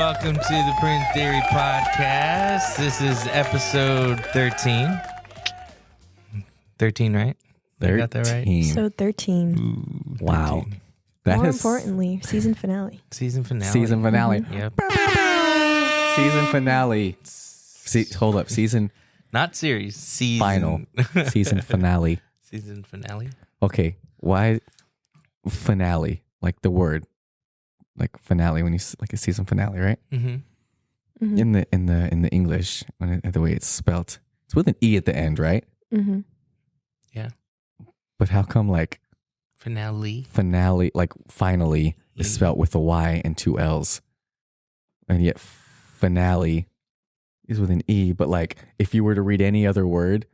Welcome to the Print Theory Podcast. This is episode 13. 13, right? 13. I got that right? So 13. Ooh, 13. Wow. More importantly, season finale. Season finale. Season finale. Mm-hmm. Yep. Season finale. Hold up. Season Not series. Season. final. Season finale. Season finale. Okay. Why finale? Like the word. Like finale when you like a season finale, right? Mm-hmm. Mm-hmm. In the English, the way it's spelt, it's with an E at the end, right? Mm-hmm. Yeah. But how come like Finale. like finally is spelt with a Y and two L's, and yet finale is with an E? But like if you were to read any other word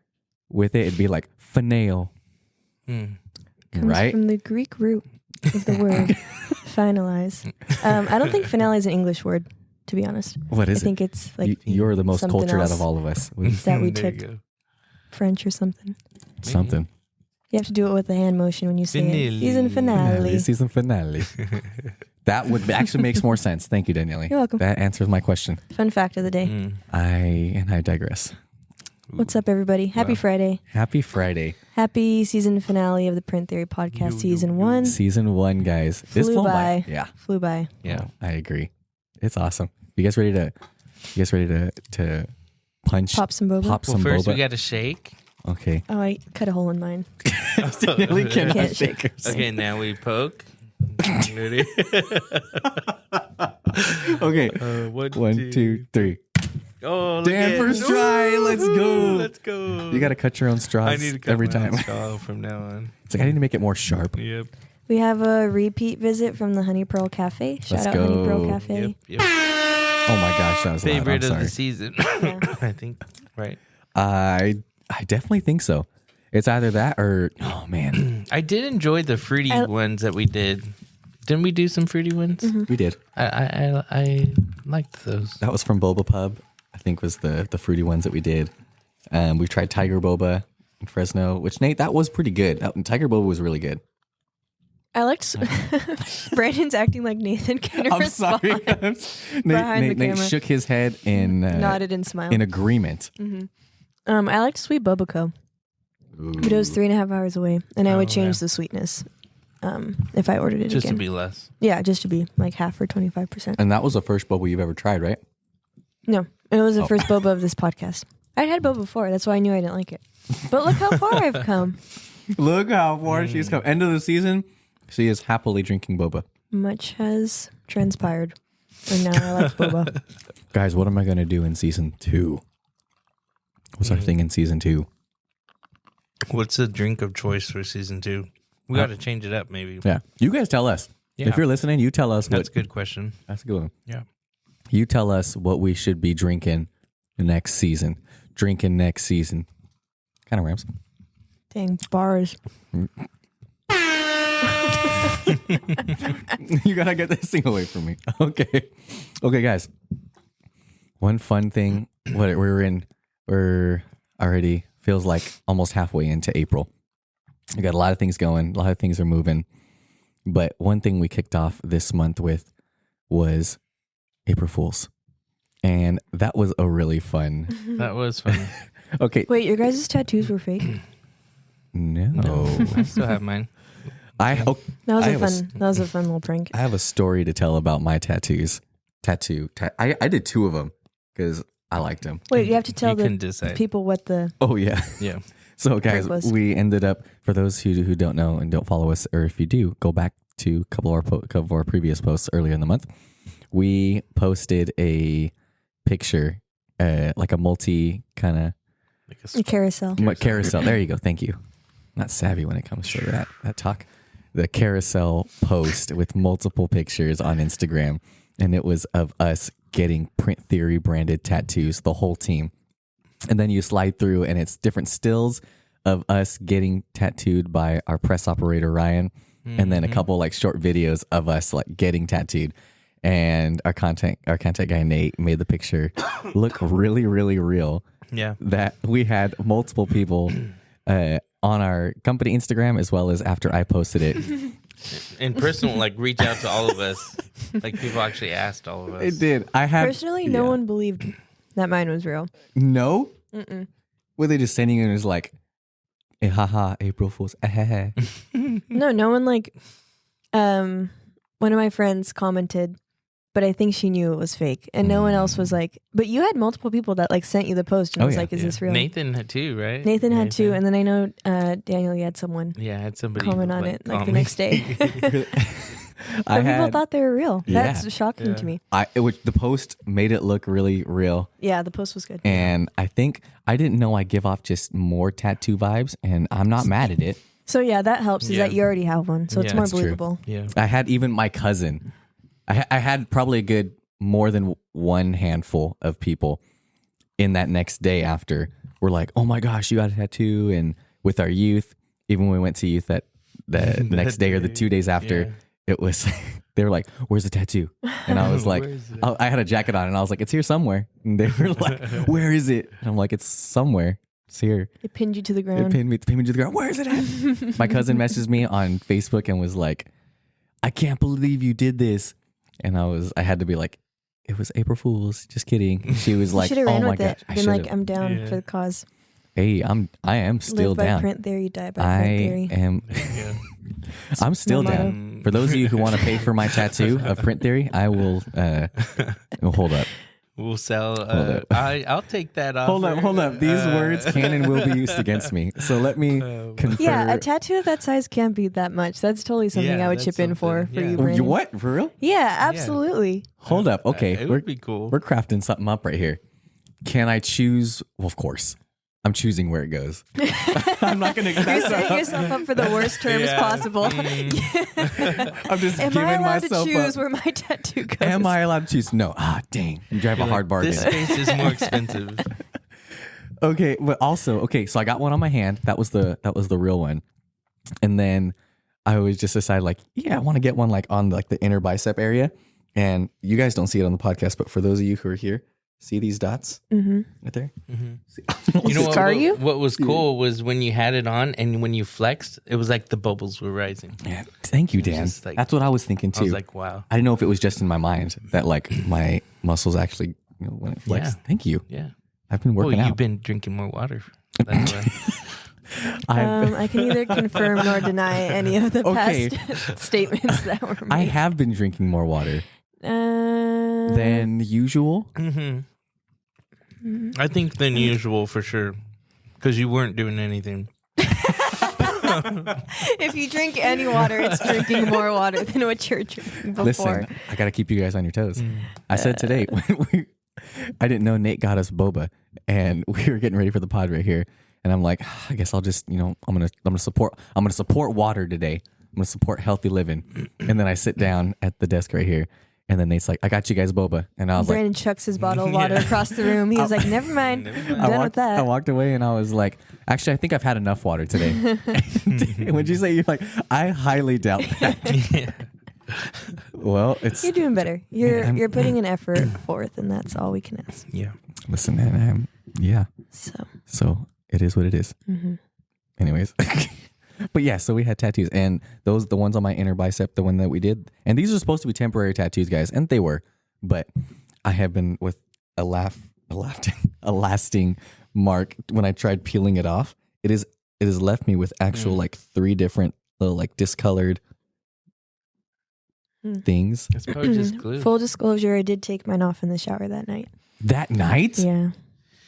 with it, it'd be like finale, Mm. Comes right? from the Greek root of the word finalize. I don't think finale is an English word, to be honest. What is I think it's like You're the most something cultured out else. of all of us. that we There you took go. French or something. Something. You have to do it with the hand motion when you say Finale. it. Season finale. Season finale. That would actually makes more sense. Thank you, Daniele. You're welcome. That answers my question. Fun fact of the day. Mm. I digress. What's up, everybody? Happy Wow. Friday. Happy Friday. Happy season finale of the Print Theory Podcast, season 1. Season 1, guys. It's Flew flown by. Yeah. Flew by. Yeah. I agree. It's awesome. You guys ready to punch? Pop some boba. Pop Well, some first boba? we got to shake. Okay. Oh, I cut a hole in mine. Daniele cannot Can't shake shake. herself. Okay, now we poke. Ready? Okay. One, 1, 2, 3. Oh, look Dan at- first try. Let's go. Let's go. You got to cut your own straws I need to cut every my time. own straw from now on. It's like I need to make it more sharp. Yep. We have a repeat visit from the Honey Pearl Cafe. Shout Let's out Honey go. Pearl Cafe. Yep. Oh my gosh, that was loud. I'm Favorite of sorry. the season. Yeah. I think. Right. I definitely think so. It's either that or oh man, I did enjoy the fruity ones that we did. Didn't we do some fruity ones? we did. I liked those. That was from Boba Pub. I think was the fruity ones that we did. We tried Tiger Boba in Fresno, which Nate, that was pretty good. Tiger Boba was really good. I liked Brandon's acting like Nathan can I'm respond. sorry. Behind the Nate camera. shook his head in Nodded and smiled. in agreement. I liked Sweet Boba Co. But it was 3.5 hours away. And I would change the sweetness if I ordered it Just again. to be less. Yeah, just to be like half or 25%. And that was the first boba you've ever tried, right? No, it was the first boba of this podcast. I'd had boba before. That's why I knew I didn't like it. But look how far I've come. Look how far she's come. End of the season, she is happily drinking boba. Much has transpired. And now I like boba. Guys, what am I going to do in season 2? What's our thing in season 2? What's the drink of choice for season 2? We got to change it up, maybe. Yeah. You guys tell us. Yeah. If you're listening, you tell us. That's a good question. That's a good one. Yeah. You tell us what we should be drinking next season. Drinking next season. Kind of rhymes. Dang, bars. You got to get this thing away from me. Okay. Okay, guys. One fun thing. We're already feels like almost halfway into April. We got a lot of things going. A lot of things are moving. But one thing we kicked off this month with was April Fools. And that was a really fun. That was fun. Okay. Wait, your guys' tattoos were fake? No. I still have mine. That was I a have fun. That was a fun little prank. I have a story to tell about my tattoos. I did 2 of them because I liked them. Wait, you have to tell You can the decide. people what the. Oh, yeah. Yeah. So, guys, was. we ended up, for those who don't know and don't follow us, or if you do, go back to a couple of our previous posts earlier in the month. We posted a picture, like a multi kind of Like A carousel. carousel. There you go. Thank you. Not savvy when it comes to that talk. The carousel post with multiple pictures on Instagram, and it was of us getting Print Theory branded tattoos, the whole team. And then you slide through, and it's different stills of us getting tattooed by our press operator Ryan, and then a couple like short videos of us like getting tattooed. And our content guy Nate made the picture look really, really real. Yeah. That we had multiple people on our company Instagram, as well as after I posted it, in personal, like reach out to all of us. Like people actually asked all of us. It did. I had Personally, no one believed that mine was real. No. Mm-mm. Were they just sending it and it was like, eh, haha, April Fools? No one like. One of my friends commented, but I think she knew it was fake, and no one else was like. But you had multiple people that like sent you the post and was like, "Is this real?" Nathan had two, right? Nathan had two, and then I know Daniel, you had someone. Yeah, I had somebody comment on it like the next day. I people thought they were real. Yeah. That's shocking to me. The post made it look really real. Yeah, the post was good. And I think I didn't know I give off just more tattoo vibes, and I'm not mad at it. So yeah, that helps. Is that you already have one, so it's more That's believable. True. Yeah, I had even my cousin. I had probably a good more than one handful of people in that next day after were like, "Oh my gosh, you got a tattoo!" And with our youth, even when we went to youth the next day or the 2 days after, it was. They were like, "Where's the tattoo?" And I was like, I had a jacket on, and I was like, "It's here somewhere." And they were like, "Where is it?" And I'm like, "It's somewhere. It's here." It pinned you to the ground. It pinned me to the ground. Where is it at? My cousin messaged me on Facebook and was like, "I can't believe you did this." And I had to be like, "It was April Fool's. Just kidding." And she was like, "Oh my gosh, been like, I'm down for the cause." Hey, I am still Live by down. print theory, die by print theory. I'm still down. For those of you who want to pay for my tattoo of print theory, I will. Hold up. We'll sell. I'll take that off. Hold up. These words can and will be used against me. So let me confer. Yeah, a tattoo of that size can't be that much. That's totally something I would chip in for you, Brandon. What? For real? Yeah, absolutely. Hold up. Okay. It would be cool. We're crafting something up right here. Can I choose? Well, of course. I'm choosing where it goes. I'm not going to. You're setting yourself up for the worst terms possible. I'm just Am giving I allowed myself to choose up. where my tattoo goes? Am I allowed to choose? No. Dang. You drive a hard bargain. This space is more expensive. Okay, but also, so I got one on my hand. That was the real one. And then I was just decided like, I want to get one like on like the inner bicep area. And you guys don't see it on the podcast, but for those of you who are here, see these dots right there? Mm-hmm. You know what was cool was when you had it on and when you flexed, it was like the bubbles were rising. Yeah, thank you, Dan. Like, that's what I was thinking too. I was like, wow. I didn't know if it was just in my mind that like my muscles actually, when it flexed. Yeah. Thank you. Yeah. I've been working out. You've been drinking more water. That's why. I can neither confirm nor deny any of the past statements that were made. I have been drinking more water than usual. Mm-hmm. I think than usual for sure, because you weren't doing anything. If you drink any water, it's drinking more water than what you're drinking before. Listen, I got to keep you guys on your toes. I said today, I didn't know Nate got us boba, and we were getting ready for the pod right here, and I'm like, I guess I'll just, I'm gonna support water today. I'm gonna support healthy living, and then I sit down at the desk right here. And then Nate's like, I got you guys boba. And I was Brandon chucks his bottle of water across the room. He was like, never mind. I'm done with that. I walked away and I was like, actually, I think I've had enough water today. And when you say, you're like, I highly doubt that. Well, you're doing better. You're putting an effort forth, and that's all we can ask. Yeah. Listen, man, So it is what it is. Mm-hmm. Anyways. But yeah, so we had tattoos, and the ones on my inner bicep, the one that we did, and these are supposed to be temporary tattoos, guys, and they were, but I have been with a lasting mark when I tried peeling it off. It has left me with actual like 3 different little like discolored things. It's probably just glue. Full disclosure, I did take mine off in the shower that night. That night? Yeah.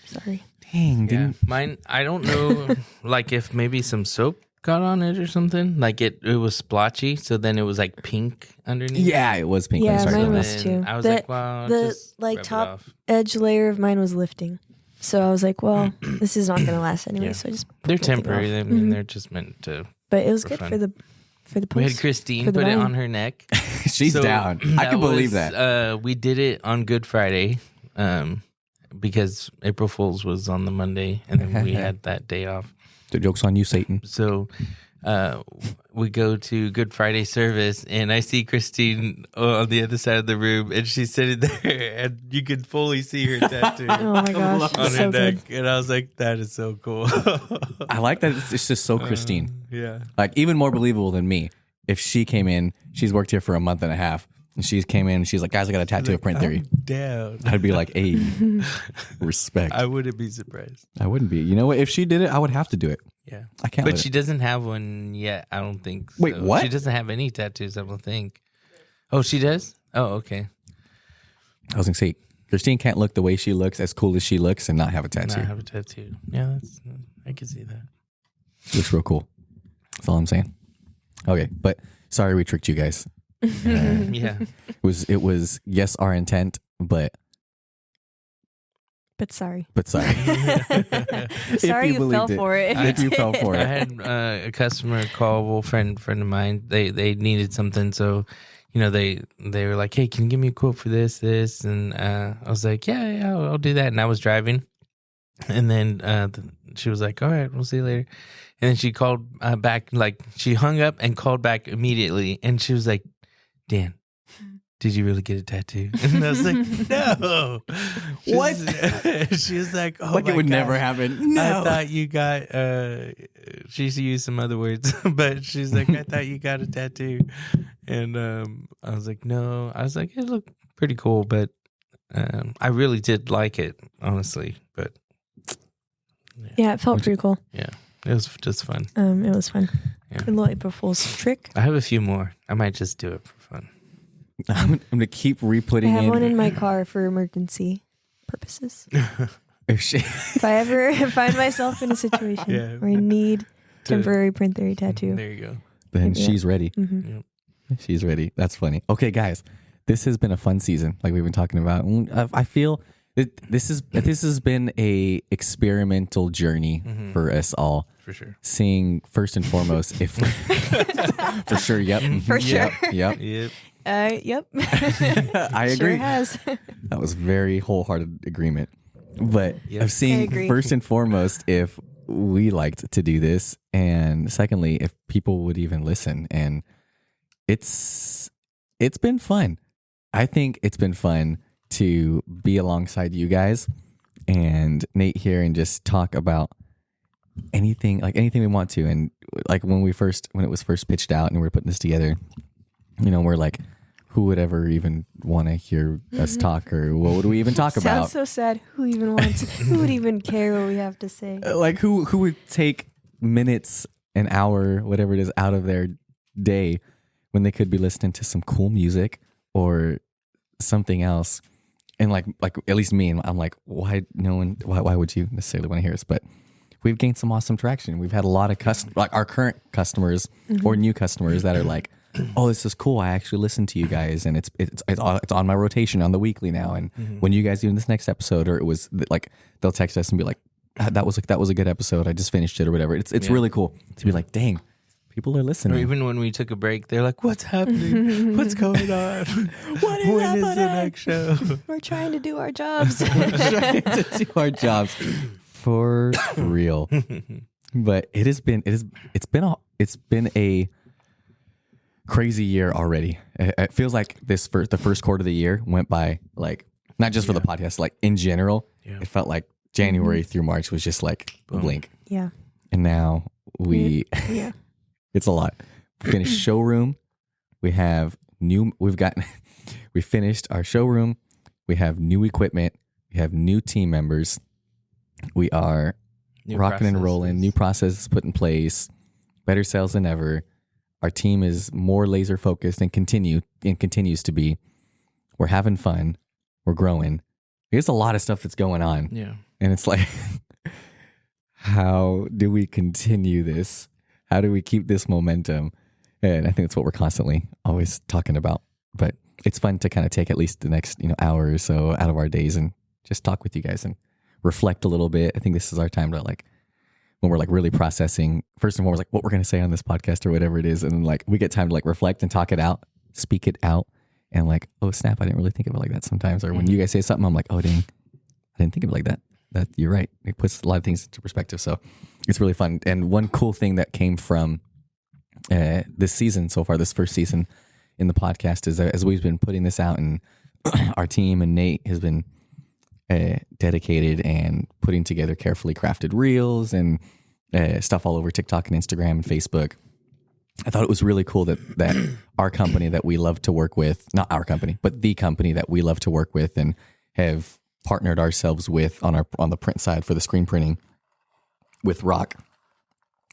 Sorry. Dang, yeah. Mine, I don't know, like if maybe some soap got on it or something. Like it was splotchy, so then it was like pink underneath. Yeah, it was pink. Yeah, mine was too. I was like, wow. The like top edge layer of mine was lifting, so I was like, well, this is not going to last anyway. So I just they're temporary. I mean, they're just meant to. But it was good for the post. We had Christine put it on her neck. She's down. I can believe that. We did it on Good Friday, because April Fool's was on the Monday, and then we had that day off. The joke's on you, Satan. So we go to Good Friday service, and I see Christine on the other side of the room, and she's sitting there, and you can fully see her tattoo oh my gosh, on her so neck. good. And I was like, that is so cool. I like that it's just so Christine. Yeah. Like even more believable than me. if she came in, she's worked here for a month and a half, and she came in, and she's like, guys, I got a tattoo of Print Theory. Down. I'd be like, hey, respect. I wouldn't be surprised. I wouldn't be. You know what? If she did it, I would have to do it. Yeah. I can't. But she doesn't have one yet, I don't think. So. Wait, what? She doesn't have any tattoos, I don't think. Oh, she does? Oh, okay. I was going to say, Christine can't look the way she looks, as cool as she looks, and not have a tattoo. Not have a tattoo. Yeah, I can see that. Looks real cool. That's all I'm saying. Okay, but sorry we tricked you guys. Yeah. It was yes, our intent, but sorry. sorry. Sorry you fell for it. If you fell for I it. had a customer call, well, friend of mine. They needed something, so they were like, "Hey, can you give me a quote for this?" And I was like, "Yeah, I'll do that." And I was driving, and then she was like, "All right, we'll see you later." And then she called back, like she hung up and called back immediately, and she was like, "Dan, did you really get a tattoo?" And I was like, "No." What? She was like, "Oh, Like my it would God. never happen. No. I thought you got." She used some other words, but she's like, "I thought you got a tattoo," and I was like, "No." I was like, "It looked pretty cool, but I really did like it, honestly." But Yeah, it felt pretty cool. yeah, it was just fun. It was fun. Yeah. A little April Fool's trick. I have a few more. I might just do it for fun. I'm going to keep I re-putting have in. one in my car for emergency purposes. If she, If I ever find myself in a situation Yeah. where I need temporary Print Theory tattoo. There you go. then Yeah. she's ready. Mm-hmm. Yep. She's ready. That's funny. Okay, guys, this has been a fun season, like we've been talking about. I feel this has been a experimental journey for us all. For sure. Seeing first and foremost, if for sure, yep, For sure. yep. Yep. Yep. I agree. Sure has. That was very wholehearted agreement. But Yep. of I seeing agree. first and foremost if we liked to do this, and secondly, if people would even listen. And it's been fun. I think it's been fun to be alongside you guys and Nate here and just talk about anything we want to. And like when it was first pitched out and we were putting this together, we're like, who would ever even want to hear us talk, or what would we even talk about? Sounds so sad. Who even wants? Who would even care what we have to say? Like who would take minutes, an hour, whatever it is, out of their day when they could be listening to some cool music or something else? And like at least me, and I'm like, why would you necessarily want to hear us? But we've gained some awesome traction. We've had a lot of like our current customers or new customers that are like, oh, this is cool. I actually listen to you guys, and it's on my rotation on the weekly now. And when you guys do this next episode, or it was like, they'll text us and be like, that was a good episode. I just finished it or whatever. It's really cool to be like, dang, people are listening. Or even when we took a break, they're like, "What's happening? What's going on? What is When is the happening?" next show?" We're trying to do our jobs. Trying to do our jobs for real. But it's been a crazy year already. It feels like the first quarter of the year went by, like, not just for the podcast, like in general. Yeah. It felt like January through March was just like a blink. Yeah. And now Yeah. it's a lot. We finished showroom. We finished our showroom. We have new equipment. We have new team members. We are New rocking and processes. rolling. New processes put in place. Better sales than ever. Our team is more laser focused and continues to be. We're having fun. We're growing. There's a lot of stuff that's going on. Yeah. And it's like, how do we continue this? How do we keep this momentum? And I think that's what we're constantly always talking about. But it's fun to kind of take at least the next hour or so out of our days and just talk with you guys and reflect a little bit. I think this is our time to, like, when we're like really processing, first and foremost, like what we're going to say on this podcast or whatever it is. And then, like, we get time to like reflect and talk it out, speak it out. And like, oh snap, I didn't really think of it like that sometimes. Or when you guys say something, I'm like, oh dang, I didn't think of it like that. That you're right. It puts a lot of things into perspective. So it's really fun. And one cool thing that came from this season so far, this first season in the podcast, is that as we've been putting this out, and our team and Nate has been dedicated and putting together carefully crafted reels and stuff all over TikTok and Instagram and Facebook. I thought it was really cool that our company that we love to work with, not our company, but the company that we love to work with and have partnered ourselves with on the print side for the screen printing with Rock.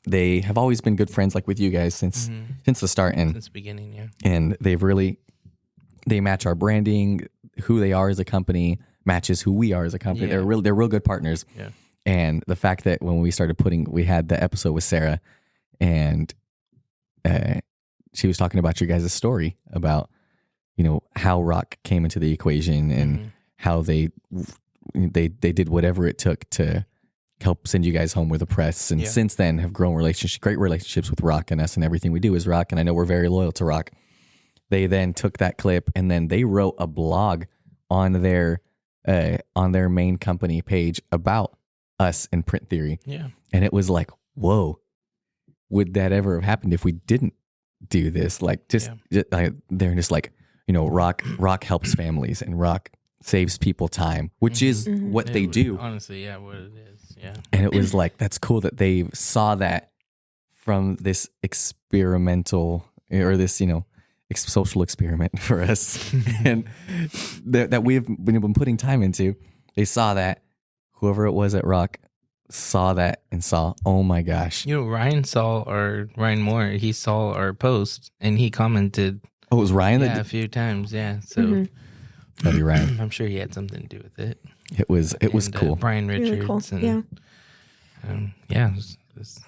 They have always been good friends, like with you guys since the start, and since the beginning, yeah. And they match our branding, who they are as a company matches who we are as a company. Yeah. They're real good partners. Yeah. And the fact that when we started we had the episode with Sarah, and she was talking about your guys' story about, how Rock came into the equation and how they did whatever it took to help send you guys home with the press. And since then have grown great relationships with Rock and us, and everything we do is Rock. And I know we're very loyal to Rock. They then took that clip and then they wrote a blog on their main company page about us and Print Theory. Yeah. And it was like, whoa, would that ever have happened if we didn't do this? Like they're just like, Rock helps families and Rock saves people time, which is what they do. Honestly, yeah, what it is. Yeah. And it was like, that's cool that they saw that from this experimental or this, social experiment for us and that we've been putting time into. They saw that, whoever it was at Rock saw that and saw, oh my gosh. Ryan Moore, he saw our post and he commented. Oh, it was Ryan? Yeah, a few times, yeah. So that'd be Ryan. I'm sure he had something to do with it. It was cool. Brian Richards. Really cool. And, I was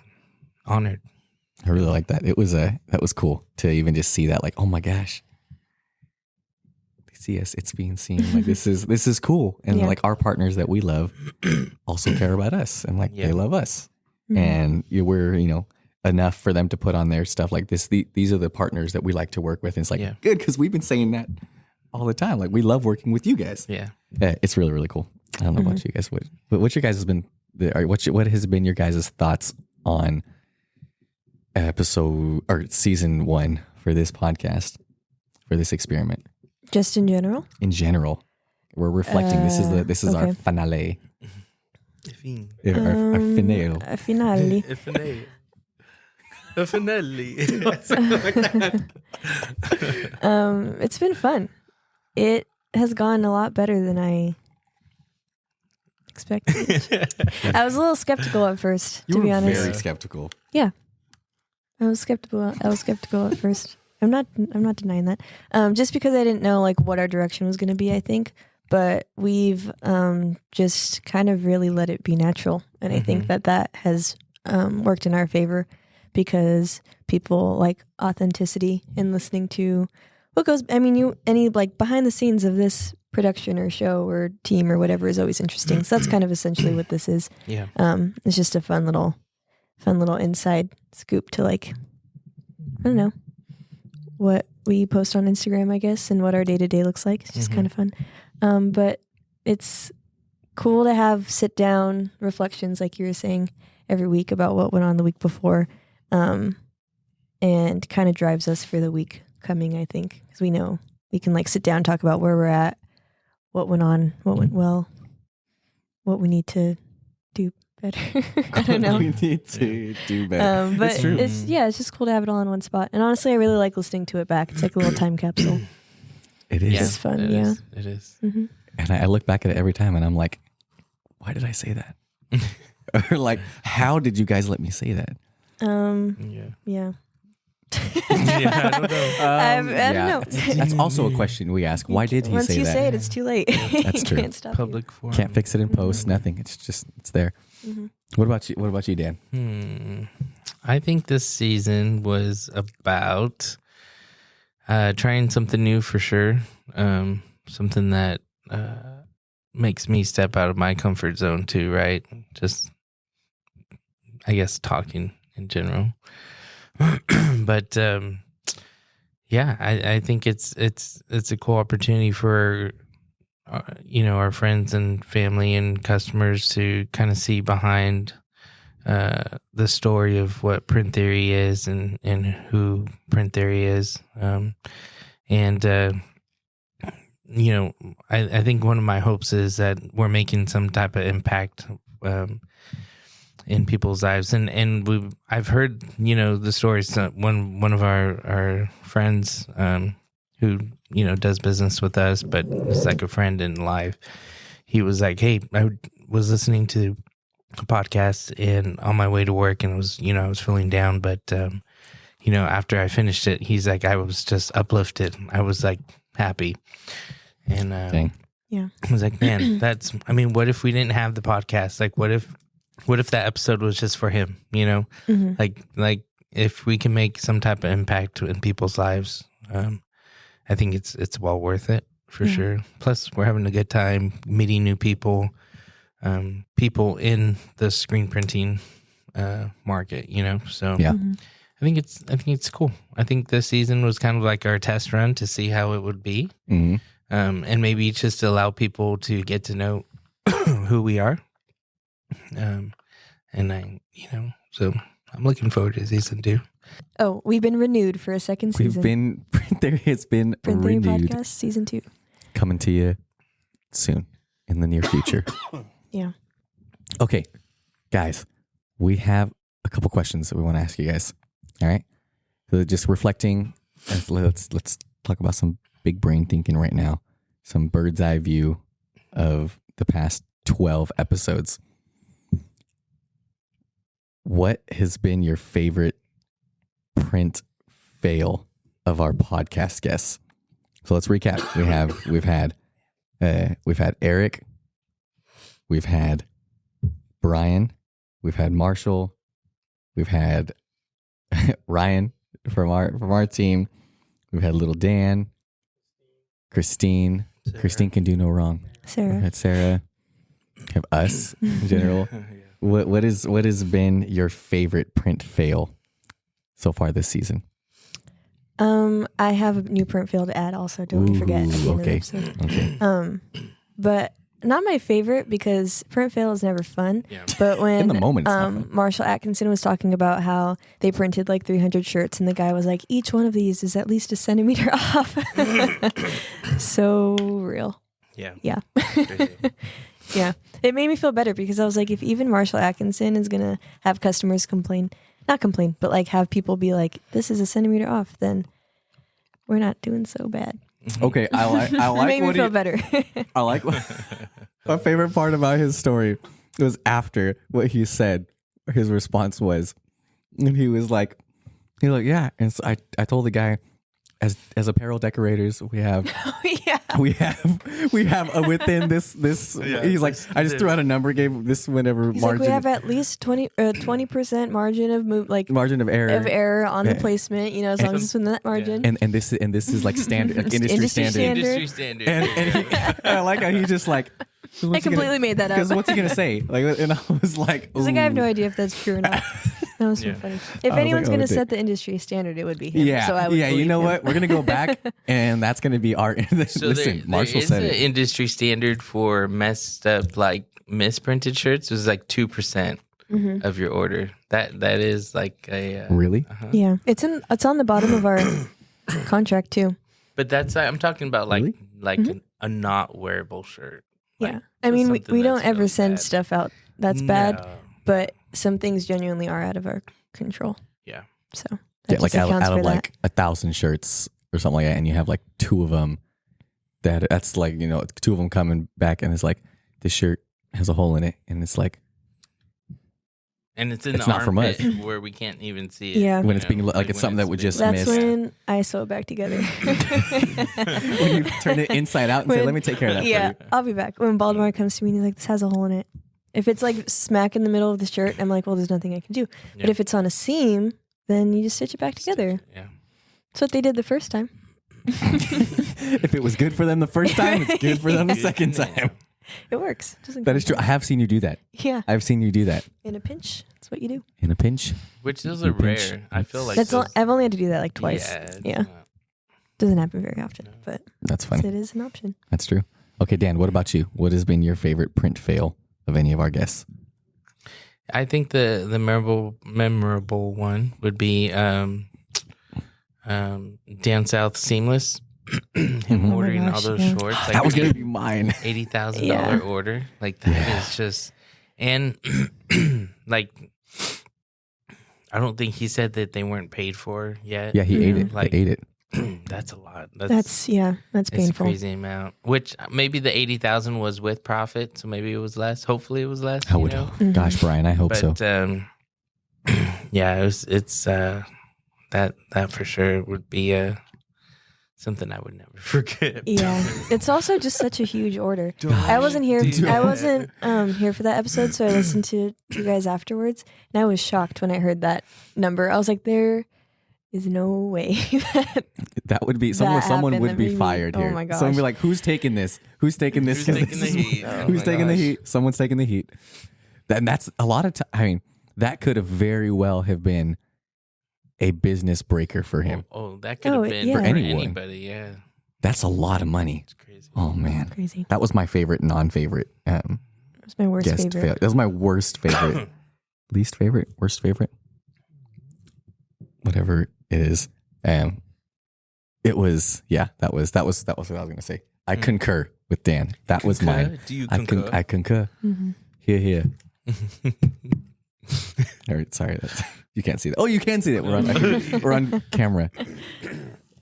honored. I really like that. That was cool to even just see that, like, oh my gosh, they see us. It's being seen. Like this is cool. And like our partners that we love also care about us, and like they love us. And we're enough for them to put on their stuff like this. These are the partners that we like to work with. And it's like good, because we've been saying that all the time. Like we love working with you guys. Yeah, it's really, really cool. I don't know about you guys. What your guys has been? What has been your guys' thoughts on episode or season 1 for this podcast, for this experiment? Just in general? In general. We're reflecting. This is our finale. Our finale. Finale. Finale. It's been fun. It has gone a lot better than I expected. I was a little skeptical at first, to be honest. Very skeptical. Yeah. I was skeptical at first. I'm not denying that. Just because I didn't know like what our direction was going to be, I think. But we've just kind of really let it be natural, and I think that has worked in our favor, because people like authenticity and listening to what goes. I mean, any like behind the scenes of this production or show or team or whatever is always interesting. So that's kind of essentially what this is. Yeah. It's just a fun little inside scoop to like, I don't know, what we post on Instagram, I guess, and what our day-to-day looks like. It's just kind of fun. But it's cool to have sit down reflections, like you were saying, every week about what went on the week before, and kind of drives us for the week coming, I think, because we know we can like sit down, talk about where we're at, what went on, what went well, what we need to do better. I don't know. We need to do better. But it's just cool to have it all in one spot. And honestly, I really like listening to it back. It's like a little time capsule. It is. It's fun. It is. Mm-hmm. And I look back at it every time and I'm like, why did I say that? Or like, how did you guys let me say that? Yeah. I don't know. I don't know. That's also a question we ask. Why did he say that? Once you say it, it's too late. That's true. Can't stop Public forum. Can't fix it in post. Nothing. It's there. Mm-hmm. What about you, Dan? I think this season was about trying something new for sure. Something that makes me step out of my comfort zone too, right? Just, I guess, talking in general. But I think it's a cool opportunity for our friends and family and customers to kind of see behind the story of what Print Theory is and who Print Theory is. I think one of my hopes is that we're making some type of impact in people's lives, and I've heard the stories that one of our friends who does business with us, but is like a friend in life. He was like, "Hey, I was listening to a podcast and on my way to work, and I was feeling down, but after I finished it, he's like, I was just uplifted. I was like happy, and Dang. Yeah. I was like, man, what if we didn't have the podcast? Like, what if that episode was just for him? Mm-hmm. Like if we can make some type of impact in people's lives, I think it's well worth it for sure. Plus, we're having a good time meeting new people, people in the screen printing market. So Yeah. Mm-hmm. I think it's cool. I think this season was kind of like our test run to see how it would be, Mm-hmm. and maybe just to allow people to get to know who we are. So I'm looking forward to season 2. Oh, we've been renewed for a second season. There has been Print Theory renewed, Podcast season 2. coming to you soon in the near future. Yeah. Okay, guys, we have a couple questions that we want to ask you guys. All right, so just reflecting. Let's talk about some big brain thinking right now. Some bird's eye view of the past 12 episodes. What has been your favorite print fail of our podcast guests? So let's recap. We've had Eric, we've had Brian, we've had Marshall, we've had Ryan from our team, we've had little Dan, Christine. Sarah. Christine can do no wrong. Sarah. We've had Sarah. We have us in general. What has been your favorite print fail so far this season? I have a new print fail to add also. Don't forget. At the end of the Okay. episode. Okay. But not my favorite because print fail is never fun. Yeah. But when In the moment, it's not fun. Marshall Atkinson was talking about how they printed like 300 shirts and the guy was like, each one of these is at least a centimeter off. So real. Yeah. Yeah. Crazy. Yeah. It made me feel better because I was like, if even Marshall Atkinson is going to have customers not complain, but like have people be like, this is a centimeter off, then we're not doing so bad. Okay, I like It made me what feel better. I like what my favorite part about his story was after what he said. His response was, and he was like, yeah. And so I told the guy, as apparel decorators, we have Yeah. we have within this. Yeah, he's like, I just threw out a number, gave this whatever He's like, margin we have at least 20% margin of margin of error. on the placement, as long as it's within that margin. And this is like standard, like industry standard. Industry standard. And I like how he just like. I completely made that up. Because what's he gonna say? Like, and I was like, He's like, I have no ooh. idea if that's true or not. That was so Yeah. funny. If like, anyone's oh, going to okay. set the industry standard, it would be him. Yeah, So I would yeah. You believe know him. what? We're gonna go back, and that's gonna be our. So Listen, Marshall there is said an it. industry standard for messed up, like misprinted shirts. It was like 2% of your order. That is like a Really? Yeah, it's on the bottom of our contract too. But that's I'm talking about like Really? a not wearable shirt. Yeah, Like, I mean, something we don't that's ever really send bad. stuff out that's bad, No. but some things genuinely are out of our control. Yeah. So that Yeah, like just accounts out for of that. like 1,000 shirts or something like that, and you have like 2 of them. That's like 2 of them coming back, and it's like this shirt has a hole in it, and it's like And it's in It's the not from us. armpit where we can't even see it. Yeah. when it's being like it's when something that would just That's miss. when I sew it back together. When you turn it inside out and say, When- "Let me take care of that Yeah, for you." I'll be back. When Baltimore comes to me and he's like, this has a hole in it. If it's like smack in the middle of the shirt, I'm like, well, there's nothing I can do. Yeah. But if it's on a seam, then you just stitch it back together. Yeah. That's what they did the first time. If it was good for them the first time, it's good for them the second time. It works. Doesn't That is true. I have seen you do that. Yeah. I've seen you do that In a pinch, that's what you do. in a pinch. Which those You are pinch. rare. I feel like That's all, those, I've only had to do that like twice. it's Yeah. not- Doesn't happen very often, but That's funny. it is an option. That's true. Okay, Dan, what about you? What has been your favorite print fail of any of our guests? I think the memorable one would be down south seamless. Him Oh my ordering all gosh, those yeah. shorts. Like That was gonna be mine. $80,000 Yeah. order. Like that is just, and like, I don't think he said that they weren't paid for yet. Yeah, he ate it. Like, He ate it. That's a lot. That's It's a painful. crazy amount. Which maybe the 80,000 was with profit, so maybe it was less. Hopefully, it was less. I would. Gosh, Brian, I hope so. Yeah, it's that for sure would be something I would never forget. Yeah, it's also just such a huge order. I wasn't here. I wasn't here for that episode, so I listened to you guys afterwards, and I was shocked when I heard that number. I was like, there is no way that would be someone happened. would That be made me- fired here. Oh my gosh. Someone would be like, "Who's taking this? Who's taking this? Who's 'Cause taking this the is- heat? Oh Who's my taking the gosh. heat? Someone's taking the heat." And that's a lot of time. I mean, that could have very well have been a business breaker for him. Oh, that could have been yeah. for For anyone. anybody. Yeah, That's a lot of money. it's crazy. Oh man, crazy. that was my favorite non-favorite It was my worst guest favorite. fail. That was my worst favorite, least favorite, worst favorite, whatever it is. It was that was what I was gonna say. I concur with Dan. That was mine. Do you concur? I concur. Mm-hmm. Here. Sorry, you can't see that. Oh, you can see that. We're on camera.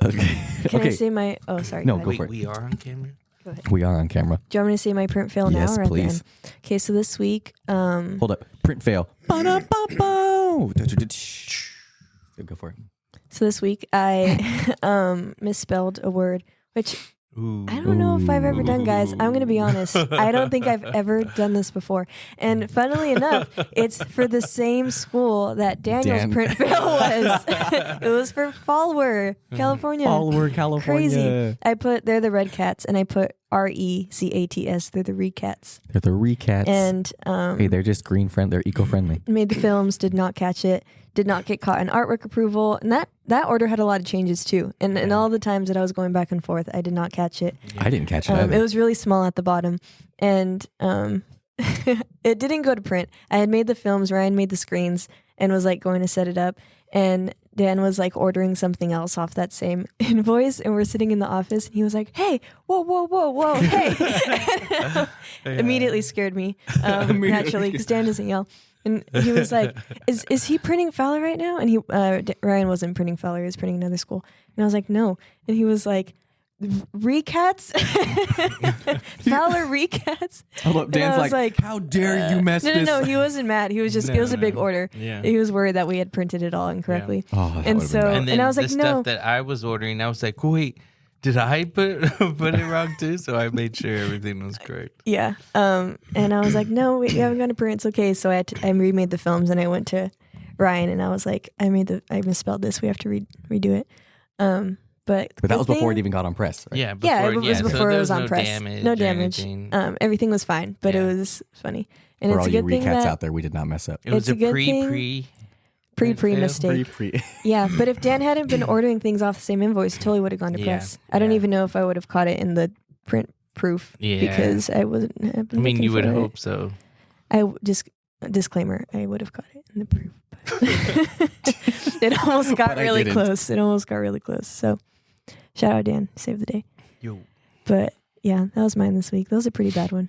Okay. Can okay. I say my? Oh, sorry. No, go go ahead. for it. We are on camera. Go ahead. We are on camera. Do you want me to say my print fail now Yes, or at please. the end? Okay, so this week, Hold up. Print fail. Ba-da-ba-bo. Go for it. So this week I misspelled a word, which Ooh. I don't know if I've ever done, guys. I'm going to be honest. I don't think I've ever done this before. And funnily enough, it's for the same school that Daniel's Dan. print fail was. It was for Follower, California. Follower, California. Crazy. They're the Red Cats, and I put RECATS. They're the Recats. They're the recats. And hey, they're just green friend. They're eco-friendly. made the films, did not catch it, did not get caught in artwork approval, and that order had a lot of changes too. And all the times that I was going back and forth, I did not catch it. I didn't catch it either. It was really small at the bottom, and it didn't go to print. I had made the films, Ryan made the screens, and was like going to set it up, and Dan was like ordering something else off that same invoice, and we're sitting in the office, and he was like, "Hey, whoa, hey!" Immediately scared me, naturally, because Dan doesn't yell. And he was like, "Is he printing Fowler right now?" And he Ryan wasn't printing Fowler; he was printing another school. And I was like, "No." And he was like, "Recats, Fowler recats." Hold up, And Dan's I was like, how dare you mess this? No, he wasn't mad. He was just, it was a big order. Yeah. He was worried that we had printed it all incorrectly. Oh, that And would've so- been bad. And then I was the like, stuff no. that I was ordering, I was like, wait, did I put it wrong too? So I made sure everything was correct. Yeah. And I was like, "No, we haven't gone to print. It's okay." So I remade the films, and I went to Ryan, and I was like, "I misspelled this. We have to redo it." But But that was good before it thing- even got on press, right? Yeah, Yeah, it was so before there it was on no press. Damage No or damage. anything. Everything was fine, but Yeah. it was funny, and For it's all a you good thing recats that out there, we did not mess up. It was it's a a good thing- pre fail? mistake. Pre. Yeah, but if Dan hadn't been ordering things off the same invoice, it totally would have gone to Yeah, press. I don't yeah. even know if I would have caught it in the print proof Yeah. because I wasn't. I mean, you would hope so. Just disclaimer, I would have caught it in the proof. But it almost got But I really didn't. close. It almost got really close. So shout out Dan, saved the day. Yo. But yeah, that was mine this week. That was a pretty bad one.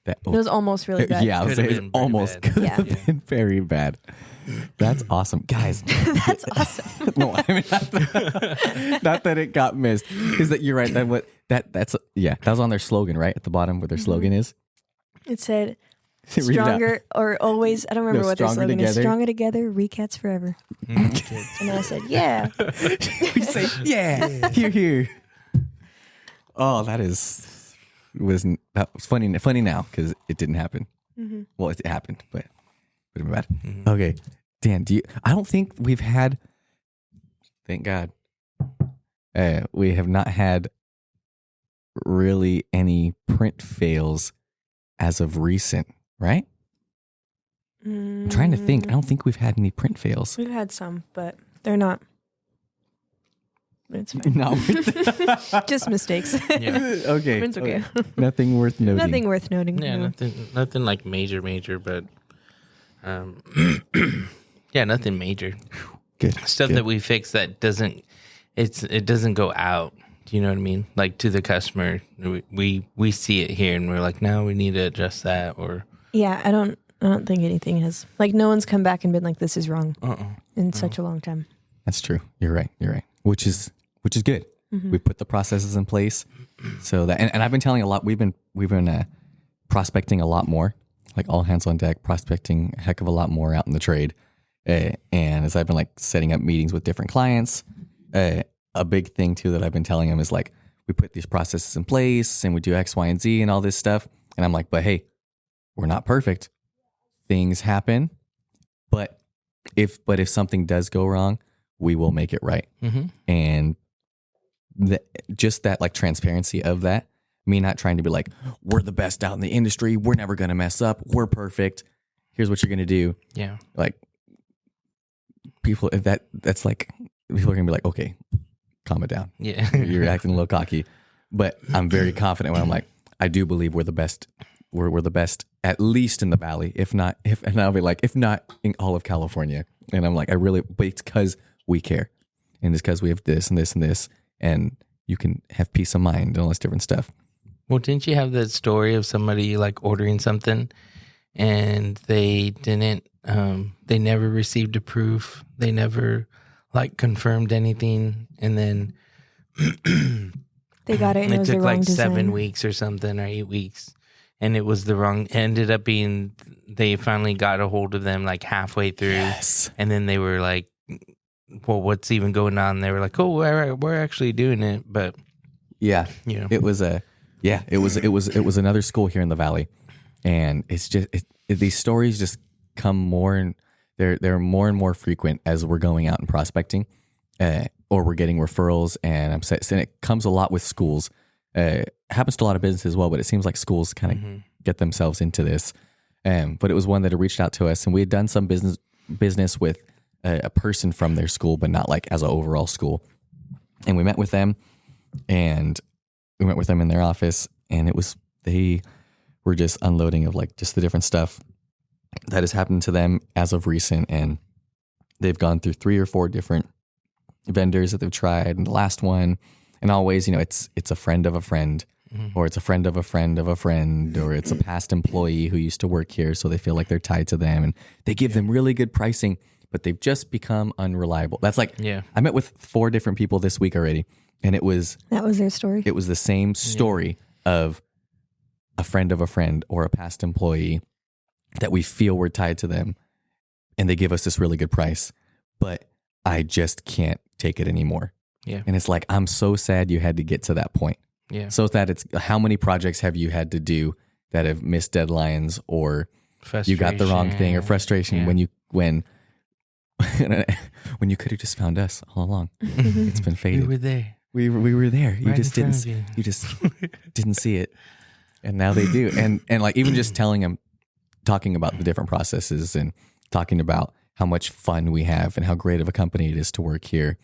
That, It was almost really bad. yeah, I was Could've saying been it pretty almost bad. could Yeah. have been very bad. That's awesome, guys. That's awesome. No, I mean not that it got missed. Is that you're right? That's that was on their slogan, right? At the bottom where their slogan is. It said Read it out. stronger or always. I don't remember No, what their stronger slogan is. together. Stronger together, recats forever. And I said, yeah. We say, yeah, here. Oh, that was funny now because it didn't happen. Mm-hmm. Well, it happened, but would have been bad. Okay, Dan, I don't think we've had. Thank God, we have not had really any print fails as of recent, right? I'm trying to think. I don't think we've had any print fails. We've had some, but they're not. It's fine. No. Just mistakes. Yeah. Okay. It's okay. Nothing worth noting. Nothing worth noting. Yeah, no. nothing like major, but yeah, nothing major. Good. Stuff Good. that we fix that it doesn't go out. Do you know what I mean? Like to the customer, we see it here and we're like, no, we need to adjust that. Or Yeah, I don't. I don't think anything has, like, no one's come back and been like, this is wrong in such a long time. That's true. You're right. Which is good. We put the processes in place so that, and I've been telling a lot, we've been prospecting a lot more, like all hands on deck, prospecting a heck of a lot more out in the trade. And as I've been like setting up meetings with different clients, a big thing too that I've been telling them is like, we put these processes in place and we do X, Y, and Z and all this stuff. And I'm like, but hey, we're not perfect. Things happen. But if something does go wrong, we will make it right. And just that like transparency of that, me not trying to be like, we're the best out in the industry. We're never going to mess up. We're perfect. Here's what you're going to do. Yeah. Like people, that's like, people are going to be like, okay, calm it down. Yeah. You're acting a little cocky, but I'm very confident when I'm like, I do believe we're the best. We're the best, at least in the Valley, and I'll be like, if not in all of California. And I'm like, but it's because we care. And it's because we have this and this and this. And you can have peace of mind and all this different stuff. Well, didn't you have that story of somebody like ordering something and they didn't, they never received a proof. They never like confirmed anything. And then they got it and it was took the wrong like design. 7 weeks or something, or 8 weeks. And it was the wrong, ended up being, they finally got a hold of them like halfway through. Yes. And then they were like, well, what's even going on? They were like, oh, we're actually doing it. But yeah, you know, it was another school here in the Valley. And it's just, these stories just come more and they're more and more frequent as we're going out and prospecting, or we're getting referrals. And and it comes a lot with schools. Happens to a lot of businesses as well, but it seems like schools kind of get themselves into this. But it was one that had reached out to us, and we had done some business with a person from their school, but not like as an overall school. And we met with them, and we met with them in their office, and they were just unloading of like just the different stuff that has happened to them as of recent. And they've gone through 3 or 4 different vendors that they've tried, and the last one, and always, you know, it's a friend of a friend, or it's a friend of a friend of a friend, or it's a past employee who used to work here, so they feel like they're tied to them, and they give them really good pricing, but they've just become unreliable. That's like, I met with 4 different people this week already, and that was their story. It was the same story of a friend of a friend or a past employee that we feel we're tied to them, and they give us this really good price, but I just can't take it anymore. Yeah. And it's like, I'm so sad you had to get to that point. Yeah. So that it's, how many projects have you had to do that have missed deadlines, or you got the wrong thing, or frustration when you could have just found us all along. It's been faded. We were there. We were there. You Right just in didn't. front of you. You just didn't see it, and now they do. And like even just telling them, talking about the different processes and talking about how much fun we have and how great of a company it is to work here.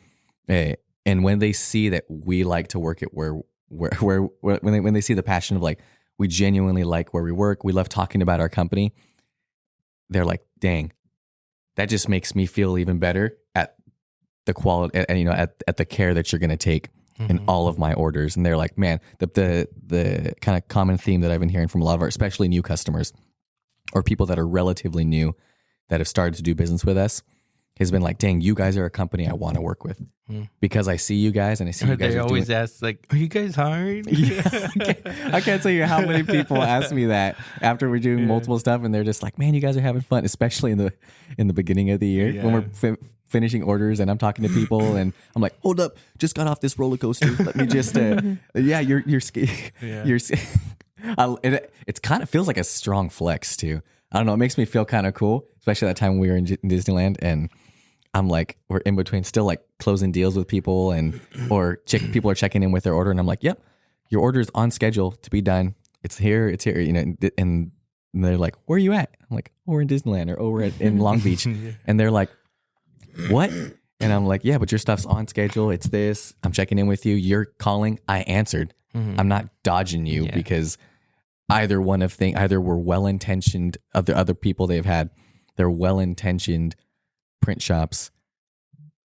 And when they see that we like to work at when they see the passion of like, we genuinely like where we work, we love talking about our company, they're like, dang, that just makes me feel even better at the quality, and you know, at the care that you're going to take in all of my orders. And they're like, man, the kind of common theme that I've been hearing from a lot of our, especially new customers or people that are relatively new that have started to do business with us, has been like, dang, you guys are a company I want to work with, because I see you guys and I see you guys. They are always doing... ask like, are you guys hired? Yeah, I can't tell you how many people ask me that after we're doing multiple stuff, and they're just like, man, you guys are having fun, especially in the beginning of the year when we're finishing orders and I'm talking to people and I'm like, hold up, just got off this roller coaster. Let me just, you're it's kind of feels like a strong flex too. I don't know. It makes me feel kind of cool, especially that time when we were in Disneyland, and I'm like, we're in between still like closing deals with people, and people are checking in with their order, and I'm like, yep, your order is on schedule to be done. It's here, you know. And they're like, where are you at? I'm like, oh, we're in Disneyland, or we're in Long Beach, and they're like, what? And I'm like, yeah, but your stuff's on schedule. It's this. I'm checking in with you. You're calling. I answered. I'm not dodging you because either we're well-intentioned, of the other people they've had, they're well-intentioned print shops,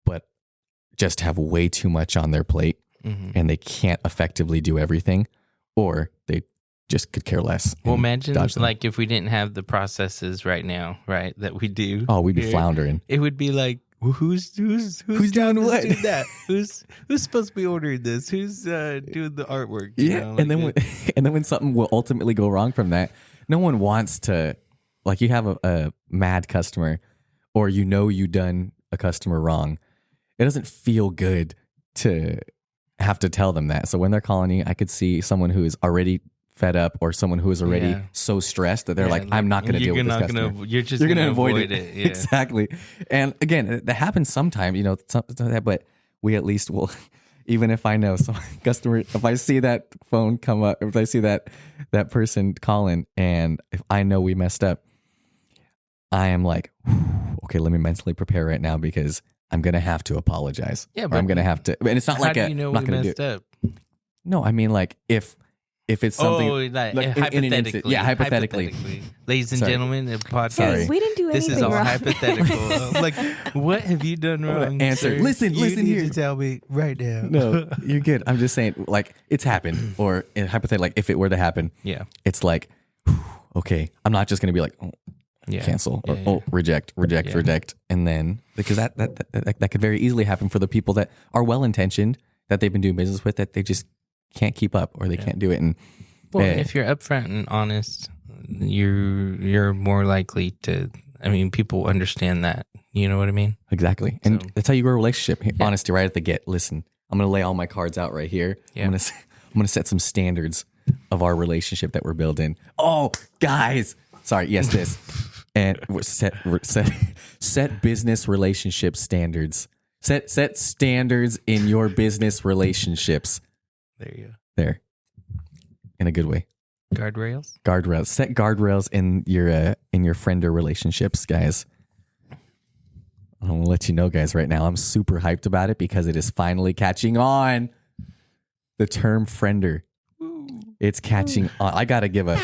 but just have way too much on their plate and they can't effectively do everything, or they just could care less. Well, and imagine dodge them. like if we didn't have the processes right now, right, that we do. Oh, we'd be here, floundering. It would be like, well, who's doing job is what? to do that? Who's supposed to be ordering this? Who's doing the artwork? Yeah, and then when something will ultimately go wrong from that, no one wants to, like, you have a mad customer, or you done a customer wrong. It doesn't feel good to have to tell them that. So when they're calling you, I could see someone who is already fed up, or someone who is already so stressed that they're like, I'm not going to deal with this customer. You're just going to avoid it. Yeah. Exactly. And again, that happens sometimes, something like that, but we at least will, even if I know some customer, if I see that phone come up, if I see that person calling, and if I know we messed up, I am like, okay, let me mentally prepare right now, because I'm going to have to apologize. Yeah, but I'm going to have to, and it's not like how do you know I'm not we going to messed do it. up? No, I mean, like, if it's something, like hypothetically, hypothetically. Ladies and Sorry. gentlemen, the podcast. Sorry. We didn't do anything This is all wrong. hypothetical. Like, what have you done wrong? answer. Sir? Listen you need here. to tell me right now. No, you're good. I'm just saying, like, it's happened, or hypothetically, like, if it were to happen, Yeah. it's like, okay, I'm not just going to be like, oh, Yeah. cancel, or Yeah. oh, reject, Yeah. and then, because that could very easily happen for the people that are well intentioned, that they've been doing business with, that they just can't keep up, or they can't do it. And Well, if you're upfront and honest, you're more likely to. I mean, people understand that. You know what I mean? exactly, and So- that's how you grow a relationship. Honesty right at the get. Listen, I'm going to lay all my cards out right here. Yeah. I'm going to set some standards of our relationship that we're building. Oh, guys, sorry. Yes, this. And we're set business relationship standards. Set standards in your business relationships. There you go. There, in a good way. Guardrails. Guardrails. Set guardrails in your friender relationships, guys. I'm gonna let you know, guys, right now. I'm super hyped about it, because it is finally catching on. The term friender. It's catching on. I gotta give a.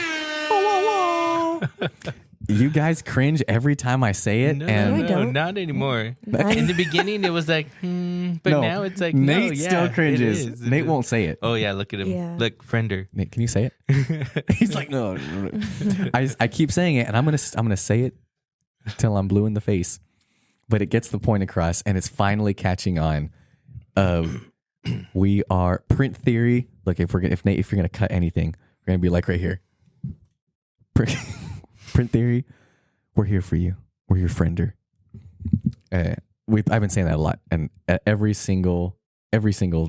You guys cringe every time I say it, No, and I don't. not anymore. I- In the beginning, it was like, but No, now it's like, Nate no, yeah, still it cringes. is. Nate won't say it. Oh yeah, look at him. Yeah. Look, friender. Nate, can you say it? He's like, no. I keep saying it, and I'm gonna say it till I'm blue in the face, but it gets the point across, and it's finally catching on. We are print theory. Look, if Nate, if you're gonna cut anything, we're gonna be like right here. Print theory. We're here for you. We're your friender. I've been saying that a lot, and at every single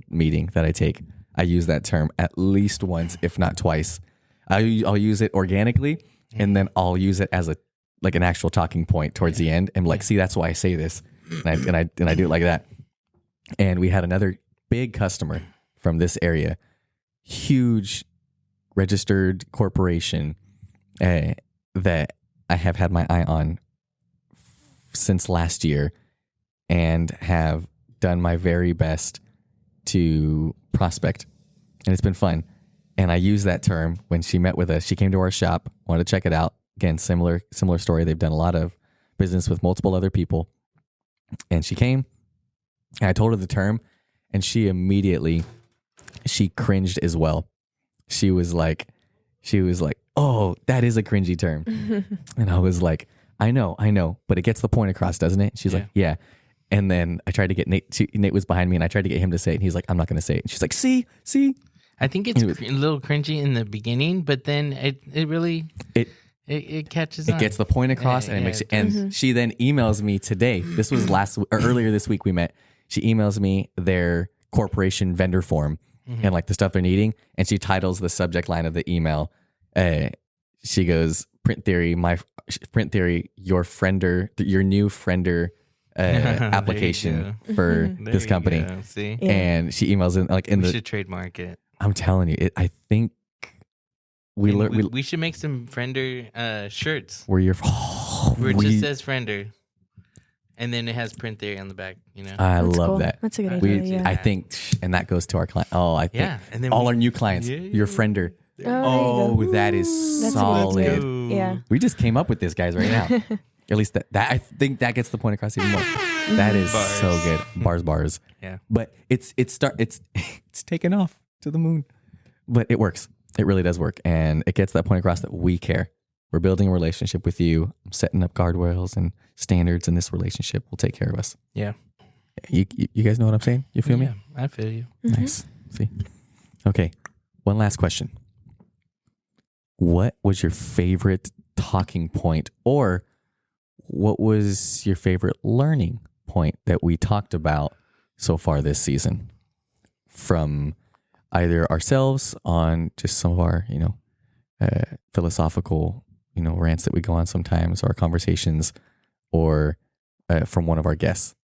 meeting that I take, I use that term at least once, if not twice. I'll use it organically, and then I'll use it as an actual talking point towards the end, and like, see, that's why I say this, and I do it like that. And we had another big customer from this area, huge registered corporation, that I have had my eye on since last year, and have done my very best to prospect, and it's been fun. And I use that term when she met with us. She came to our shop, wanted to check it out. Again, similar story. They've done a lot of business with multiple other people, and she came, and I told her the term, and she cringed as well. She was like, oh, that is a cringy term. And I was like, I know, but it gets the point across, doesn't it? She's like, yeah. And then I tried to get Nate. Nate was behind me, and I tried to get him to say it, and he's like, I'm not going to say it. And she's like, see. I think it's a little cringy in the beginning, but then it really it catches on. It gets the point across, and it makes it. And she then emails me today. This was earlier this week we met. She emails me their corporation vendor form and like the stuff they're needing, and she titles the subject line of the email. She goes, print theory, your new friender application for this company. See, Yeah. And she emails we should trademark it. I'm telling you, I think we should make some friender shirts we're your. where it just says friender, and then it has print theory on the back. You know, I That's love cool. that. That's a good We, idea. I think, and that goes to our client. Oh, I think and then all our new clients, your friender. Oh, there you go. That is That's solid. a good Yeah. We just came up with this, guys, right now. At least that I think that gets the point across even more. That is Bars. so good. Bars. Yeah. But it's taken off to the moon. But it works. It really does work. And it gets that point across that we care. We're building a relationship with you. I'm setting up guardrails and standards in this relationship. Will take care of us. Yeah. You guys know what I'm saying? You feel me? Yeah, I feel you. Nice. See? Okay. One last question. What was your favorite talking point, or what was your favorite learning point that we talked about so far this season from either ourselves on just some of our, philosophical, rants that we go on sometimes, or conversations, or from one of our guests?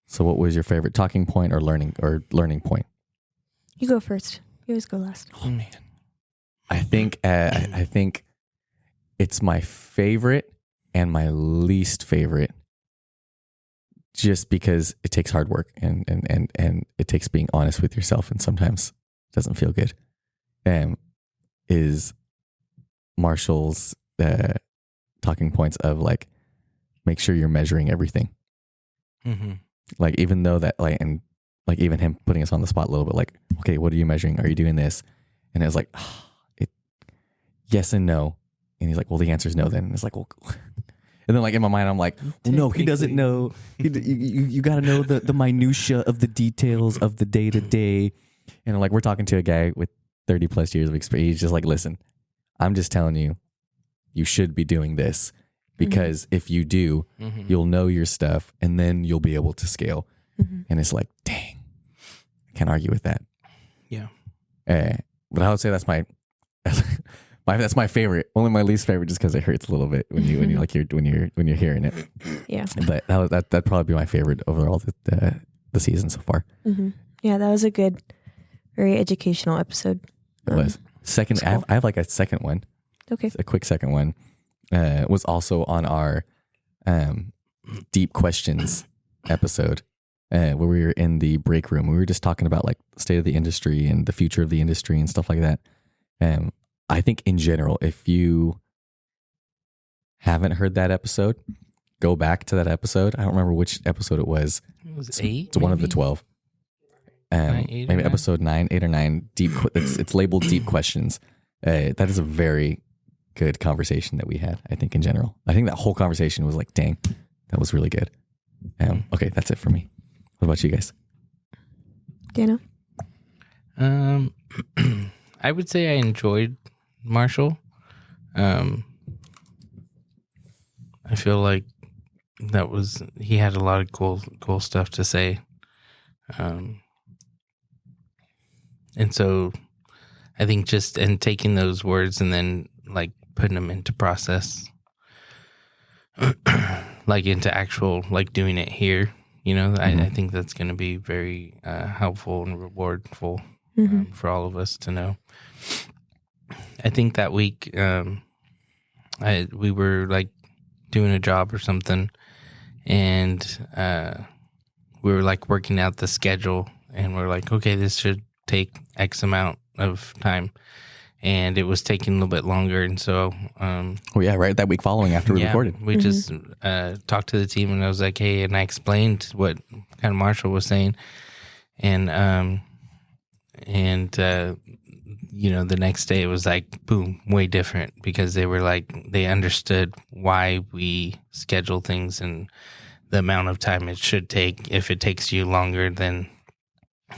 So what was your favorite talking point or learning point? You go first. You always go last. Oh man. I think it's my favorite and my least favorite, just because it takes hard work and it takes being honest with yourself, and sometimes it doesn't feel good. Is Marshall's talking points of like, make sure you're measuring everything. Mm-hmm. Like, even though that, like, and like even him putting us on the spot a little bit, like, okay, what are you measuring? Are you doing this? And it was like, yes and no. And he's like, well, the answer is no then. And it's like, well, and then like in my mind, I'm like, well, no, he doesn't know. You got to know the minutia of the details of the day to day. And like, we're talking to a guy with 30 plus years of experience. He's just like, listen, I'm just telling you, you should be doing this, because if you do, you'll know your stuff, and then you'll be able to scale. And it's like, dang, I can't argue with that. Yeah. But I would say that's that's my favorite. Only my least favorite, just because it hurts a little bit when you're hearing it. Yeah. But that'd probably be my favorite overall the season so far. Yeah, that was a good, very educational episode. It was. Second, cool. I have like a second one. Okay. A quick second one. Was also on our deep questions episode, where we were in the break room. We were just talking about like the state of the industry and the future of the industry and stuff like that. I think in general, if you haven't heard that episode, go back to that episode. I don't remember which episode it was. It was 8. It's one of the 12. Maybe episode 9, 8 or 9. Deep. It's labeled deep questions. That is a very good conversation that we had, I think, in general. I think that whole conversation was like, dang, that was really good. Okay, that's it for me. What about you guys? Dano? I would say I enjoyed Marshall. I feel like he had a lot of cool stuff to say. And so I think just in taking those words and then like putting them into process, like into actual, like doing it here, I think that's going to be very helpful and rewardful for all of us to know. I think that week we were like doing a job or something, and we were like working out the schedule, and we're like, okay, this should take X amount of time, and it was taking a little bit longer, and so right, that week following after we recorded, we just talked to the team, and I was like, hey, and I explained what kind of Marshall was saying, and the next day it was like, boom, way different, because they were like, they understood why we schedule things and the amount of time it should take. If it takes you longer, then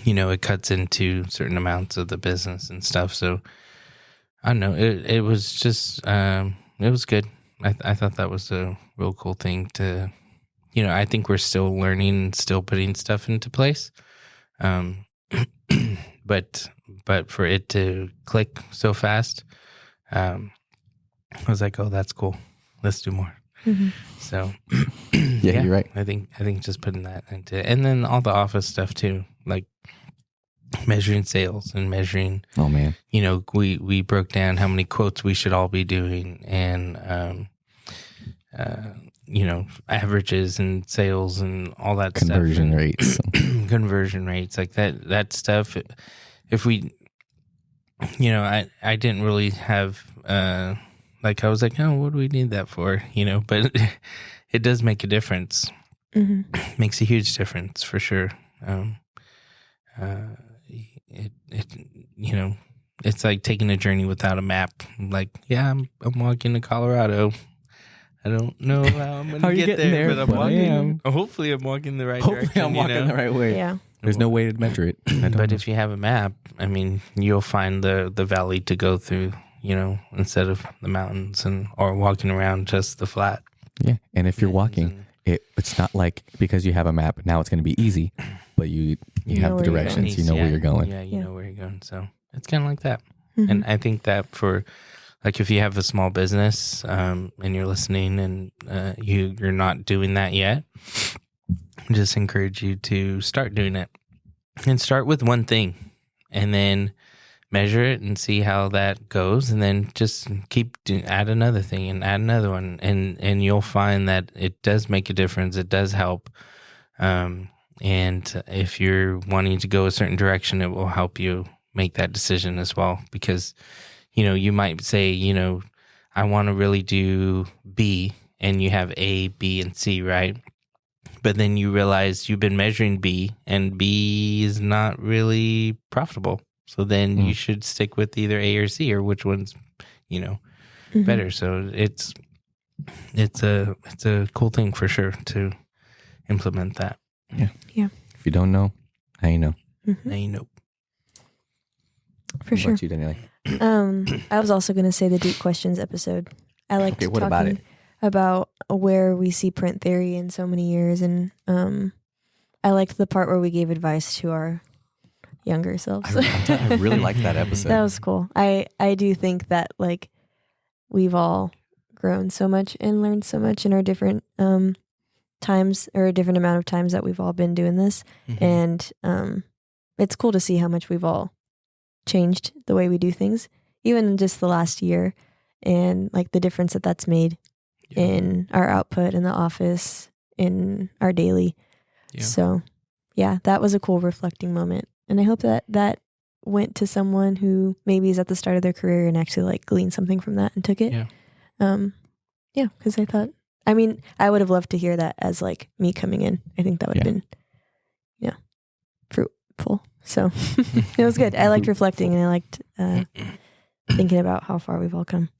it cuts into certain amounts of the business and stuff. So I don't know, it was just it was good. I thought that was a real cool thing to, I think we're still learning and still putting stuff into place. But for it to click so fast, I was like, oh, that's cool. Let's do more. So yeah, you're right. I think just putting that into, and then all the office stuff too, like measuring sales and measuring. Oh man, we broke down how many quotes we should all be doing, and averages and sales and all that conversion stuff. Rates, conversion rates, like that stuff. If we, I didn't really have, like, I was like, oh, what do we need that for? But it does make a difference. Makes a huge difference for sure. it's like taking a journey without a map. Like, yeah, I'm walking to Colorado. I don't know how I'm going to get there, but I'm walking. Hopefully, I'm walking the right direction. Hopefully, I'm walking the right way. Yeah. There's no way to measure it. But if you have a map, I mean, you'll find the valley to go through, instead of the mountains or walking around just the flat. Yeah. And if you're walking, it's not like because you have a map, now it's going to be easy, but you have the directions, you know where you're going. Yeah, you know where you're going. So it's kind of like that. Mm-hmm. And I think that for, like, if you have a small business and you're listening and you're not doing that yet, I just encourage you to start doing it and start with one thing and then measure it and see how that goes. And then just add another thing and add another one. And you'll find that it does make a difference. It does help. And if you're wanting to go a certain direction, it will help you make that decision as well. Because, you might say, I want to really do B, and you have A, B, and C, right? But then you realize you've been measuring B, and B is not really profitable. So then you should stick with either A or C, or which one's, better. So it's a cool thing for sure to implement that. Yeah. Yeah. If you don't know, now you know. Mm-hmm. Now you know. For sure. What about you, Danielle? I was also going to say the Deep Questions episode. I liked what talking about it? About where we see print theory in so many years, and I liked the part where we gave advice to our younger selves. I really liked that episode. That was cool. I do think that, like, we've all grown so much and learned so much in our different times, or a different amount of times that we've all been doing this. Mm-hmm. And it's cool to see how much we've all changed the way we do things, even in just the last year, and like the difference that that's made in our output in the office, in our daily. Yeah. So yeah, that was a cool reflecting moment. And I hope that went to someone who maybe is at the start of their career and actually like gleaned something from that and took it. Yeah. Cause I would have loved to hear that as like me coming in. I think that would have been, fruitful. So it was good. I liked reflecting, and I liked thinking about how far we've all come.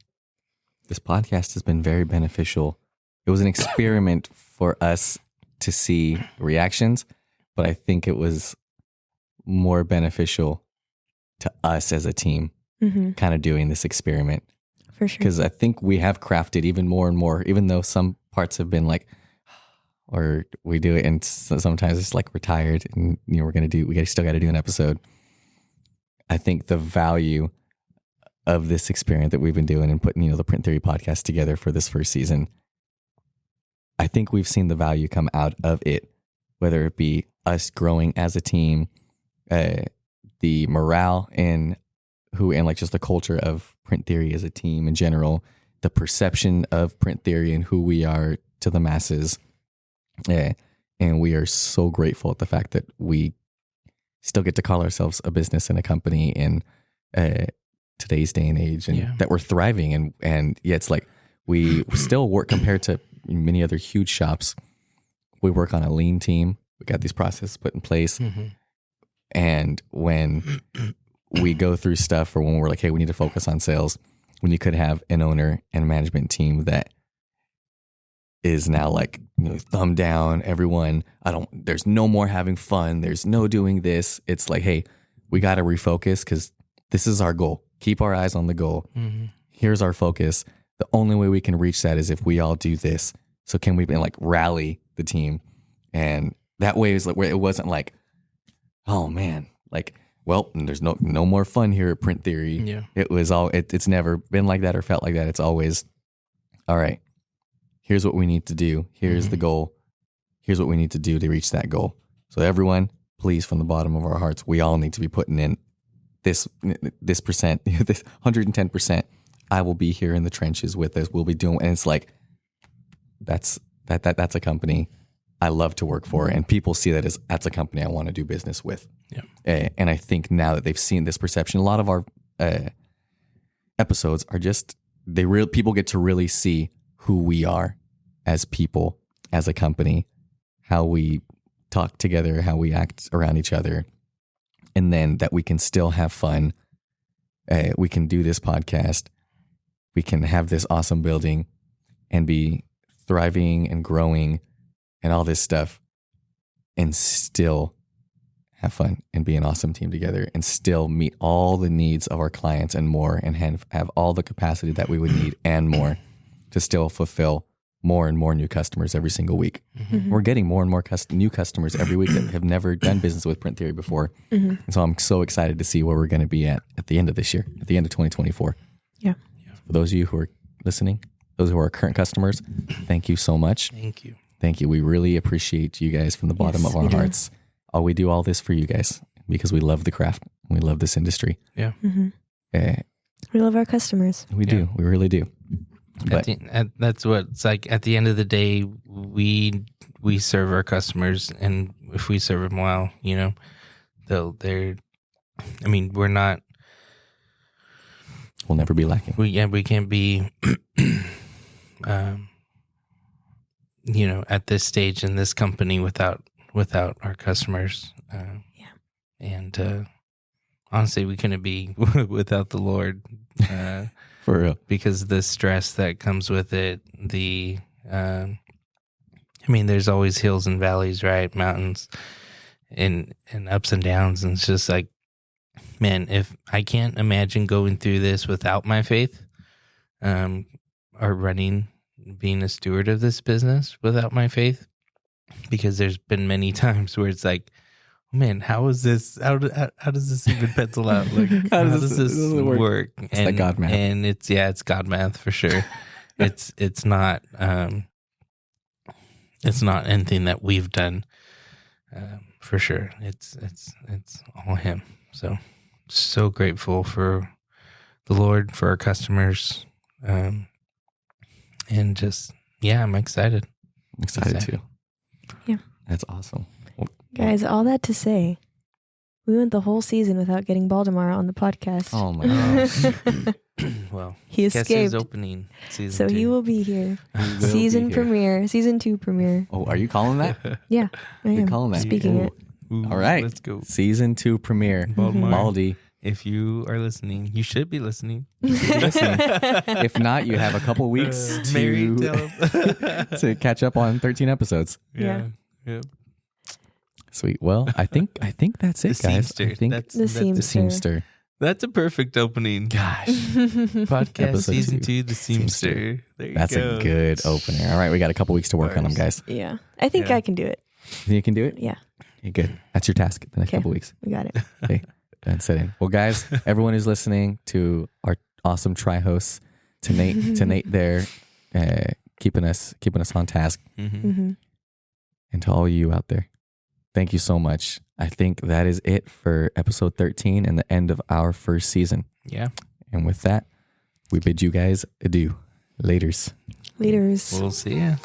This podcast has been very beneficial. It was an experiment for us to see reactions, but I think it was more beneficial to us as a team, kind of doing this experiment. For sure. Because I think we have crafted even more and more, even though some parts have been like, or we do it and sometimes it's like we're tired and we still got to do an episode. I think the value of this experiment that we've been doing and putting, the Print Theory podcast together for this first season, I think we've seen the value come out of it, whether it be us growing as a team, the morale and like just the culture of Print Theory as a team in general, the perception of Print Theory and who we are to the masses. And we are so grateful at the fact that we still get to call ourselves a business and a company in today's day and age, and that we're thriving. And yeah, it's like we still work compared to many other huge shops. We work on a lean team. We got these processes put in place. Mm-hmm. And when we go through stuff, or when we're like, hey, we need to focus on sales, when you could have an owner and management team that is now like, thumb down, everyone, there's no more having fun. There's no doing this. It's like, hey, we got to refocus because this is our goal. Keep our eyes on the goal. Mm-hmm. Here's our focus. The only way we can reach that is if we all do this. So can we like rally the team? And that way is like where it wasn't like, oh man, like, well, there's no more fun here at Print Theory. Yeah. It was it's never been like that or felt like that. It's always, all right, here's what we need to do. Here's the goal. Here's what we need to do to reach that goal. So everyone, please, from the bottom of our hearts, we all need to be putting in this percent, this 110%. I will be here in the trenches with us. We'll be doing, and it's like, that's a company I love to work for, and people see that as that's a company I want to do business with. Yeah. And I think now that they've seen this perception, a lot of our episodes are just people get to really see who we are as people, as a company, how we talk together, how we act around each other, and then that we can still have fun we can do this podcast. We can have this awesome building and be thriving and growing and all this stuff and still have fun and be an awesome team together and still meet all the needs of our clients and more, and have all the capacity that we would need and more to still fulfill more and more new customers every single week. We're getting more and more new customers every week that have never done business with Print Theory before. And so I'm so excited to see where we're going to be at the end of this year, at the end of 2024. Yeah. For those of you who are listening, those who are current customers, thank you so much. Thank you. Thank you. We really appreciate you guys from the bottom of our hearts. We do all this for you guys because we love the craft. We love this industry. Yeah. We love our customers. We do. We really do. But That's what it's like. At the end of the day, we serve our customers, and if we serve them well, they're. I mean, we're not. We'll never be lacking. We can't be. At this stage in this company without our customers. And honestly, we couldn't be without the Lord. For real. Because the stress that comes with it, there's always hills and valleys, right? Mountains and ups and downs. And it's just like, man, if I can't imagine going through this without my faith, or being a steward of this business without my faith, because there's been many times where it's like, man, how is this? How does this even pencil out? Like, how does this work? It's like God math, and it's God math for sure. it's not anything that we've done, for sure. It's all Him. So grateful for the Lord, for our customers, and just I'm excited. I'm excited too. Yeah, that's awesome. Guys, all that to say, we went the whole season without getting Baltimore on the podcast. Oh my gosh. Well, he escaped. Opening season so 2. He will be here. Season premiere, season 2 premiere. Oh, are you calling that? Yeah, I am. You're calling that. Speaking it. All right, let's go. Season 2 premiere. Baldy. If you are listening, you should be listening. If not, you have a couple weeks to catch up on 13 episodes. Yeah. Sweet. Well, I think that's it, guys. Seamster. I think That's the Seamster. That's a perfect opening. Gosh. Podcast Episode season 2. 2, the Seamster. There you That's go. a good opener. All right, we got a couple weeks to work on them, guys. Yeah. I think I can do it. You can do it? Yeah. Okay, good. That's your task the next couple weeks. We got it. Okay. That's it. Well, guys, everyone who's listening to our awesome tri-hosts, to Nate there, keeping us on task, and to all you out there, thank you so much. I think that is it for episode 13 and the end of our first season. Yeah. And with that, we bid you guys adieu. Laters. Leaders. We'll see ya.